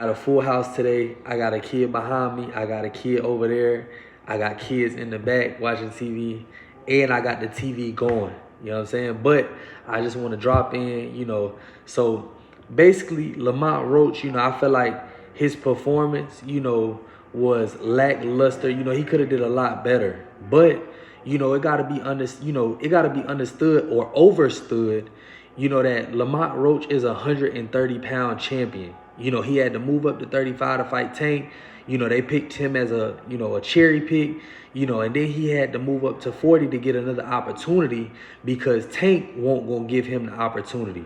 I got a full house today. I got a kid behind me. I got a kid over there. I got kids in the back watching TV. And I got the TV going. You know what I'm saying? But I just want to drop in, So basically, Lamont Roach, I feel like his performance, was lackluster. He could have did a lot better. But, it gotta be it gotta be understood or overstood, that Lamont Roach is a 130-pound champion. He had to move up to 35 to fight Tank. They picked him as a cherry pick, and then he had to move up to 40 to get another opportunity because Tank won't gonna give him the opportunity.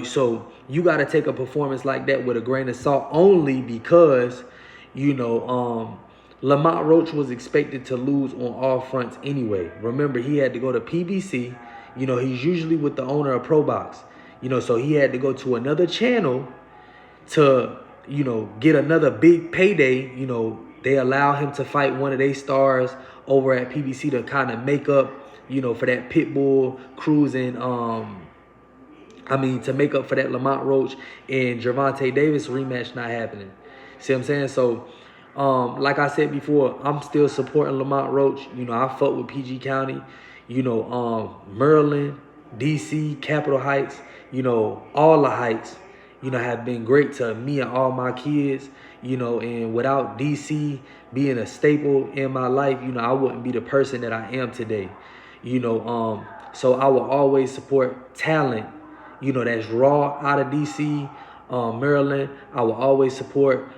So you got to take a performance like that with a grain of salt only because, Lamont Roach was expected to lose on all fronts anyway. Remember, he had to go to PBC. He's usually with the owner of ProBox. So he had to go to another channel to, get another big payday. They allow him to fight one of their stars over at PBC to kind of make up, for that Pitbull cruising, to make up for that Lamont Roach and Gervonta Davis rematch not happening. See what I'm saying? So, like I said before, I'm still supporting Lamont Roach. I fuck with PG County, Maryland, DC, Capitol Heights, all the heights, have been great to me and all my kids, and without DC being a staple in my life, I wouldn't be the person that I am today, so I will always support talent, that's raw out of DC, Maryland. I will always support,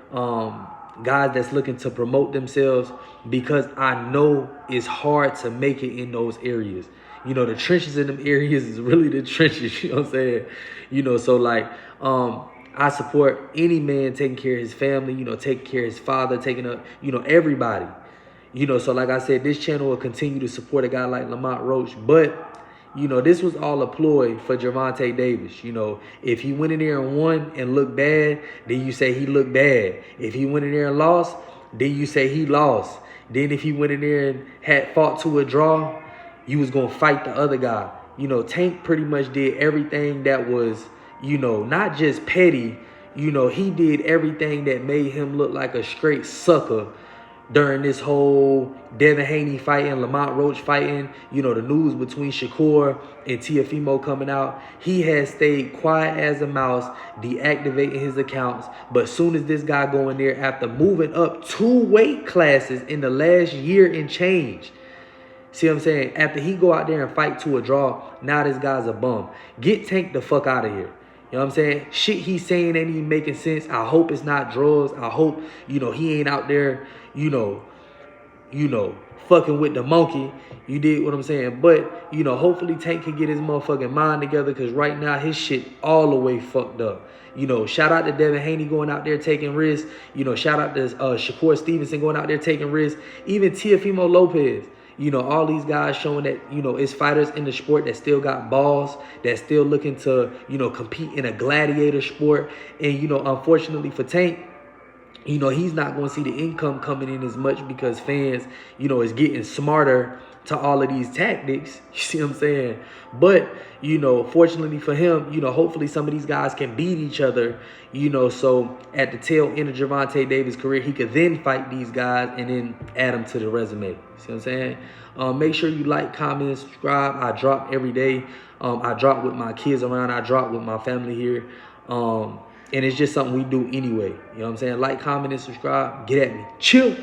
guys that's looking to promote themselves because I know it's hard to make it in those areas. The trenches in them areas is really the trenches, you know what I'm saying? So like, I support any man taking care of his family, taking care of his father, taking up, everybody. So like I said, this channel will continue to support a guy like Lamont Roach, but this was all a ploy for Gervonta Davis. If he went in there and won and looked bad, then you say he looked bad. If he went in there and lost, then you say he lost. Then if he went in there and had fought to a draw, you was going to fight the other guy. Tank pretty much did everything that was, not just petty. He did everything that made him look like a straight sucker during this whole Devin Haney fighting, Lamont Roach fighting, the news between Shakur and Tiafimo coming out. He has stayed quiet as a mouse, deactivating his accounts. But as soon as this guy go in there after moving up 2 weight classes in the last year and change, see what I'm saying? After he go out there and fight to a draw, now this guy's a bum. Get Tank the fuck out of here. You know what I'm saying? Shit he's saying ain't even making sense. I hope it's not drugs. I hope, he ain't out there, fucking with the monkey. You dig what I'm saying? But, hopefully Tank can get his motherfucking mind together because right now his shit all the way fucked up. Shout out to Devin Haney going out there taking risks. Shout out to Shakur Stevenson going out there taking risks. Even Tiafimo Lopez. All these guys showing that, it's fighters in the sport that still got balls, that still looking to, compete in a gladiator sport. And, unfortunately for Tank, he's not going to see the income coming in as much because fans, is getting smarter to all of these tactics. You see what I'm saying? But, fortunately for him, hopefully some of these guys can beat each other, so at the tail end of Gervonta Davis' career, he could then fight these guys and then add them to the resume. See what I'm saying? Make sure you like, comment, and subscribe. I drop every day. I drop with my kids around. I drop with my family here. And it's just something we do anyway. You know what I'm saying? Like, comment, and subscribe. Get at me. Chill.